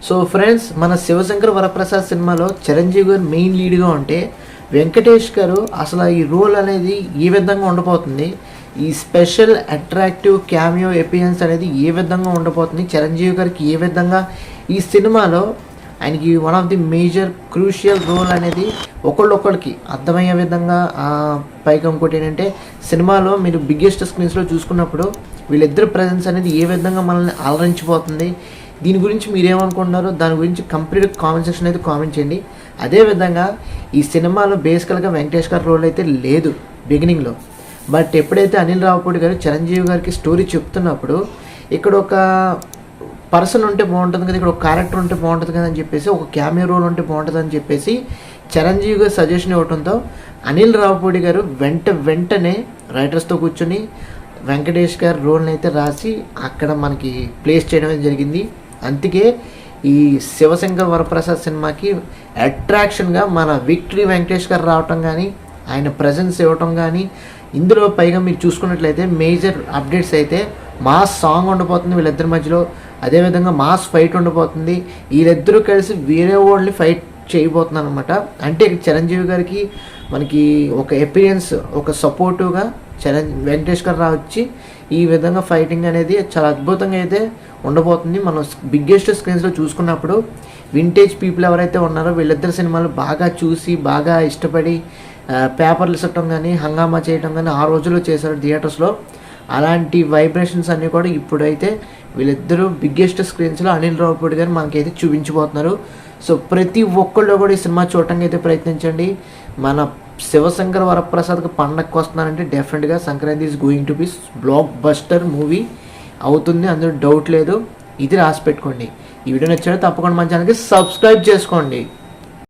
So friends, మన శివశంకర్ వరప్రసాద్ సినిమాలో చిరంజీవి గారు మెయిన్ లీడ్గా ఉంటే వెంకటేష్ గారు అసలు ఈ రోల్ అనేది ఏ విధంగా ఉండబోతుంది, ఈ స్పెషల్ అట్రాక్టివ్ క్యామియో ఎపియన్స్ అనేది ఏ విధంగా ఉండబోతుంది, చిరంజీవి గారికి ఏ విధంగా ఈ సినిమాలో ఆయనకి one of the major crucial role అనేది ఒకళ్ళొక్కడికి అర్థమయ్యే విధంగా. పైగా ఇంకోటి ఏంటంటే, సినిమాలో మీరు బిగ్గెస్ట్ స్క్రీన్స్లో చూసుకున్నప్పుడు వీళ్ళిద్దరు ప్రజెన్స్ అనేది ఏ విధంగా మనల్ని అలరించిపోతుంది, దీని గురించి మీరేమనుకుంటున్నారో దాని గురించి కంప్లీట్ కామెంట్ సెక్షన్ అయితే కామెంట్ చేయండి. అదేవిధంగా ఈ సినిమాలో బేసికల్గా వెంకటేష్ గారి రోల్ అయితే లేదు బిగినింగ్లో, బట్ ఎప్పుడైతే అనిల్ రావిపూడి గారు చిరంజీవి గారికి స్టోరీ చెప్తున్నప్పుడు ఇక్కడ ఒక పర్సన్ ఉంటే బాగుంటుంది కదా, ఇక్కడ ఒక క్యారెక్టర్ ఉంటే బాగుంటుంది కదా అని చెప్పేసి, ఒక క్యామియో రోల్ ఉంటే బాగుంటుంది అని చెప్పేసి చిరంజీవి గారు సజెషన్ ఇవ్వడంతో అనిల్ రావిపూడి గారు వెంటనే రైటర్స్తో కూర్చొని వెంకటేష్ గారి రోల్ని అయితే రాసి అక్కడ మనకి ప్లేస్ చేయడం జరిగింది. అందుకే ఈ శివశంకర్ వరప్రసాద్ సినిమాకి అట్రాక్షన్గా మన విక్టరీ వెంకటేష్ గారు రావటం కానీ, ఆయన ప్రజెన్స్ ఇవ్వటం కానీ, ఇందులో పైగా మీరు చూసుకున్నట్లయితే మేజర్ అప్డేట్స్ అయితే మాస్ సాంగ్ ఉండబోతుంది వీళ్ళిద్దరి మధ్యలో, అదేవిధంగా మాస్ ఫైట్ ఉండబోతుంది. వీళ్ళిద్దరూ కలిసి వేరే వాళ్ళని ఫైట్ చేయబోతున్నారు అనమాట. అంటే చిరంజీవి గారికి మనకి ఒక ఎపీరియన్స్, ఒక సపోర్టివ్గా వెంకటేష్ గారు వచ్చి ఈ విధంగా ఫైటింగ్ అనేది చాలా అద్భుతంగా అయితే ఉండబోతుంది. మనం బిగ్గెస్ట్ స్క్రీన్స్లో చూసుకున్నప్పుడు వింటేజ్ పీపుల్ ఎవరైతే ఉన్నారో వీళ్ళిద్దరు సినిమాలు బాగా చూసి బాగా ఇష్టపడి పేపర్లు ఇవ్వటం కానీ, హంగామా చేయటం కానీ ఆ రోజుల్లో చేశారు థియేటర్స్లో. అలాంటి వైబ్రేషన్స్ అన్నీ కూడా ఇప్పుడైతే వీళ్ళిద్దరూ బిగ్గెస్ట్ స్క్రీన్స్లో అనిల్ రావిపూడి గారు మనకైతే చూపించబోతున్నారు. సో ప్రతి ఒక్కళ్ళు కూడా ఈ సినిమా చూడటానికి అయితే ప్రయత్నించండి. మన శివశంకర్ వరప్రసాద్కి పండగకి వస్తున్నారంటే డెఫినెట్గా Sankranti is going to be blockbuster movie అవుతుంది, అందులో డౌట్ లేదు. ఇది రాసి పెట్టుకోండి. ఈ వీడియో నచ్చితే తప్పకుండా మన ఛానల్కి సబ్స్క్రైబ్ చేసుకోండి.